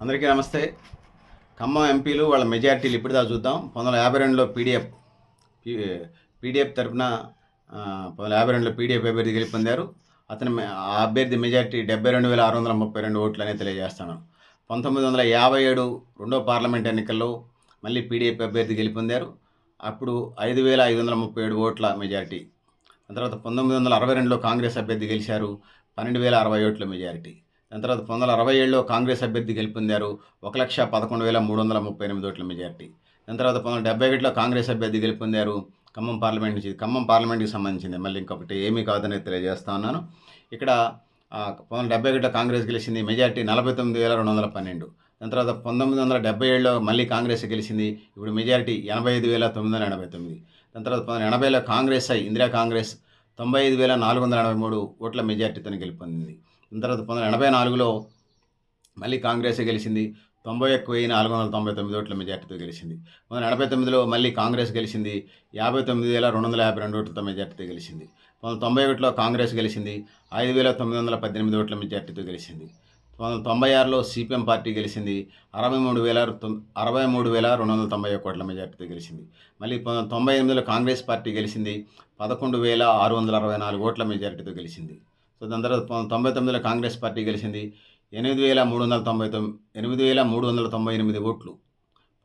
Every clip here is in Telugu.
అందరికీ నమస్తే. ఖమ్మం ఎంపీలు వాళ్ళ మెజారిటీలు ఇప్పటిదా చూద్దాం. 1952లో పీడీఎఫ్ తరఫున 1952లో పీడీఎఫ్ అభ్యర్థి గెలుపొందారు. ఆ అభ్యర్థి మెజారిటీ 72,632 ఓట్లు అనేది తెలియజేస్తాను. 1957 రెండో పార్లమెంట్ ఎన్నికల్లో మళ్ళీ పీడీఎఫ్ అభ్యర్థి గెలుపొందారు. అప్పుడు 5,537 ఓట్ల మెజారిటీ. దాని తర్వాత 1962లో కాంగ్రెస్ అభ్యర్థి గెలిచారు. 12,060 ఓట్ల మెజారిటీ. దాని తర్వాత 1967లో కాంగ్రెస్ అభ్యర్థి గెలుపొందారు. 1,11,338 ఓట్ల మెజారిటీ. దాని తర్వాత 1971లో కాంగ్రెస్ అభ్యర్థి గెలుపొందారు. ఖమ్మం పార్లమెంట్ నుంచి. ఖమ్మం పార్లమెంట్కి సంబంధించింది. మళ్ళీ ఇంకొకటి ఏమీ కాదని తెలియజేస్తా ఉన్నాను. ఇక్కడ 1971లో కాంగ్రెస్ గెలిచింది. మెజారిటీ 49,212. దాని తర్వాత 1977లో మళ్ళీ కాంగ్రెస్ గెలిచింది. ఇప్పుడు మెజారిటీ 85,989. దాని తర్వాత 1980లో కాంగ్రెస్ ఇందిరా కాంగ్రెస్ 95,483 ఓట్ల మెజారిటీతో గెలుపొందింది. దాని తర్వాత 1984లో మళ్ళీ కాంగ్రెస్ గెలిచింది. 91,499 ఓట్ల మెజార్టీతో గెలిచింది. 1989లో మళ్ళీ కాంగ్రెస్ గెలిచింది. 59,252 ఓట్లతో మెజార్టీతో గెలిచింది. 1991లో కాంగ్రెస్ గెలిచింది. 5,918 ఓట్ల మెజార్టీతో గెలిచింది. 1996లో సిపిఎం పార్టీ గెలిచింది. 63,291 ఓట్ల మెజార్టీతో గెలిచింది. మళ్ళీ 1998లో కాంగ్రెస్ పార్టీ గెలిచింది. 11,664 ఓట్ల మెజార్టీతో గెలిచింది. సో దాని తర్వాత 1999లో కాంగ్రెస్ పార్టీ గెలిచింది. 8,398 ఓట్లు.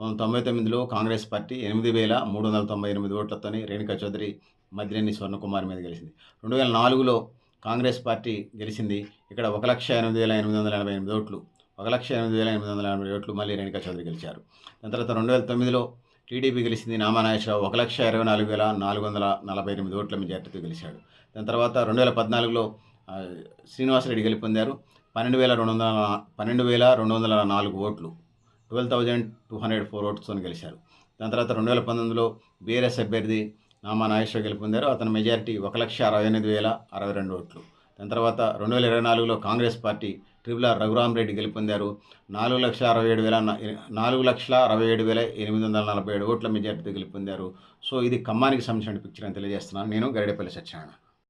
1999లో కాంగ్రెస్ పార్టీ 8,398 ఓట్లతో రేణుకా చౌదరి మద్దినేని స్వర్ణకుమార్ మీద గెలిచింది. 2004లో కాంగ్రెస్ పార్టీ గెలిచింది. ఇక్కడ 1,08,888 ఓట్లు. 1,08,880 ఓట్లు మళ్ళీ రేణుకా చౌదరి గెలిచారు. దాని తర్వాత 2009లో టీడీపీ గెలిచింది. నామానాగేశ్వరరావు 1,24,448 ఓట్ల మెజార్టీతో గెలిచాడు. దాని తర్వాత 2014లో శ్రీనివాసరెడ్డి గెలుపొందారు. 12,204 ఓట్లు. 12,204 ఓట్స్తో గెలిచారు. దాని తర్వాత 2019లో బీఆర్ఎస్ అభ్యర్థి నామా నాగేశ్వరరావు గెలుపొందారు. అతని మెజారిటీ 1,68,062 ఓట్లు. దాని తర్వాత 2024లో కాంగ్రెస్ పార్టీ ట్రిపుల్ రఘురామరెడ్డి గెలుపొందారు. 4,67,847 ఓట్ల మెజారిటీతో గెలుపొందారు. సో ఇది ఖమ్మానికి సంబంధించిన పిక్చర్ అని తెలియజేస్తున్నాను. నేను గరిడేపల్లి సత్యనారాయణ.